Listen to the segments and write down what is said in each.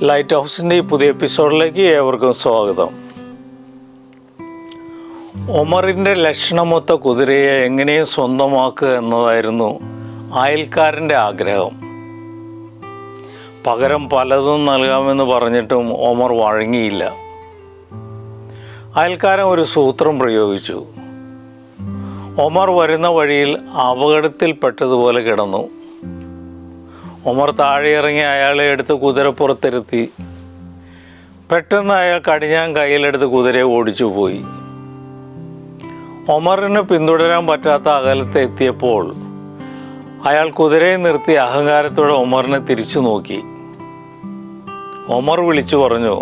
Light ഹൗസിൻ്റെ ഈ പുതിയ എപ്പിസോഡിലേക്ക് ഏവർക്കും സ്വാഗതം. ഒമറിൻ്റെ ലക്ഷണമൊത്ത കുതിരയെ എങ്ങനെയും സ്വന്തമാക്കുക എന്നതായിരുന്നു അയൽക്കാരൻ്റെ ആഗ്രഹം. പകരം പലതും നൽകാമെന്ന് പറഞ്ഞിട്ടും ഒമർ വഴങ്ങിയില്ല. അയൽക്കാരൻ ഒരു സൂത്രം പ്രയോഗിച്ചു. ഒമർ വരുന്ന വഴിയിൽ അപകടത്തിൽപ്പെട്ടതുപോലെ കിടന്നു. ഒമർ താഴെ ഇറങ്ങി അയാളെ എടുത്ത് കുതിരപ്പുറത്തിരുത്തി. പെട്ടെന്ന് അയാൾ കടിഞ്ഞാൻ കയ്യിലെടുത്ത് കുതിരയെ ഓടിച്ചു പോയി. ഒമറിന് പിന്തുടരാൻ പറ്റാത്ത അകലത്ത് എത്തിയപ്പോൾ അയാൾ കുതിരയെ നിർത്തി അഹങ്കാരത്തോടെ ഒമറിനെ തിരിച്ചു നോക്കി. ഒമർ വിളിച്ചു പറഞ്ഞു,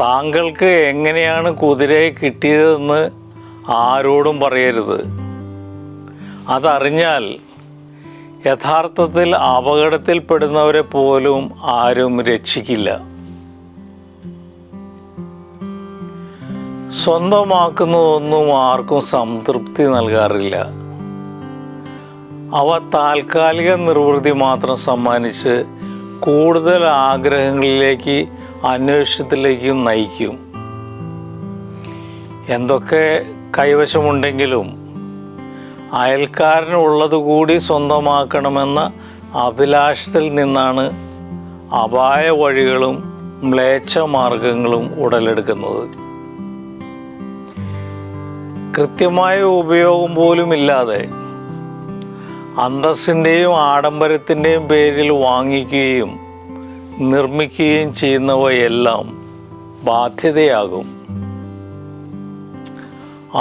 താങ്കൾക്ക് എങ്ങനെയാണ് കുതിരയെ കിട്ടിയതെന്ന് ആരോടും പറയരുത്. അതറിഞ്ഞാൽ യഥാർത്ഥത്തിൽ അപകടത്തിൽപ്പെടുന്നവരെ പോലും ആരും രക്ഷിക്കില്ല. സ്വന്തമാക്കുന്നതൊന്നും ആർക്കും സംതൃപ്തി നൽകാറില്ല. അവ താൽക്കാലിക നിർവൃത്തി മാത്രം സമ്മാനിച്ച് കൂടുതൽ ആഗ്രഹങ്ങളിലേക്ക് അന്വേഷണത്തിലേക്കും നയിക്കും. എന്തൊക്കെ കൈവശമുണ്ടെങ്കിലും അയൽക്കാരനുള്ളത് കൂടി സ്വന്തമാക്കണമെന്ന അഭിലാഷത്തിൽ നിന്നാണ് അപായ വഴികളും മ്ലേച്ഛ മാർഗങ്ങളും ഉടലെടുക്കുന്നത്. കൃത്യമായ ഉപയോഗം പോലുമില്ലാതെ അന്തസ്സിൻ്റെയും ആഡംബരത്തിൻ്റെയും പേരിൽ വാങ്ങിക്കുകയും നിർമ്മിക്കുകയും ചെയ്യുന്നവയെല്ലാം ബാധ്യതയാകും.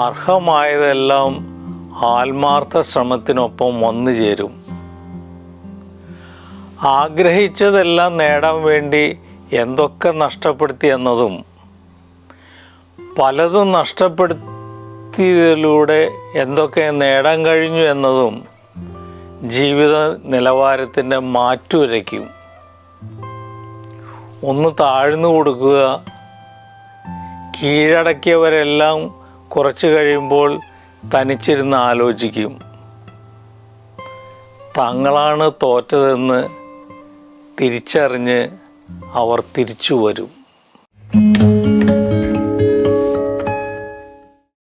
അർഹമായതെല്ലാം ആത്മാർത്ഥ ശ്രമത്തിനൊപ്പം വന്നു ചേരും. ആഗ്രഹിച്ചതെല്ലാം നേടാൻ വേണ്ടി എന്തൊക്കെ നഷ്ടപ്പെടുത്തി എന്നതും പലതും നഷ്ടപ്പെടുത്തിയതിലൂടെ എന്തൊക്കെ നേടാൻ കഴിഞ്ഞു എന്നതും ജീവിത നിലവാരത്തിൻ്റെ മാറ്റുരയ്ക്കും. ഒന്ന് താഴ്ന്നു കൊടുക്കുക. കീഴടക്കിയവരെല്ലാം കുറച്ച് കഴിയുമ്പോൾ തനിച്ചിരുന്ന് ആലോചിക്കും. തങ്ങളാണ് തോറ്റതെന്ന് തിരിച്ചറിഞ്ഞ് അവർ തിരിച്ചു വരും.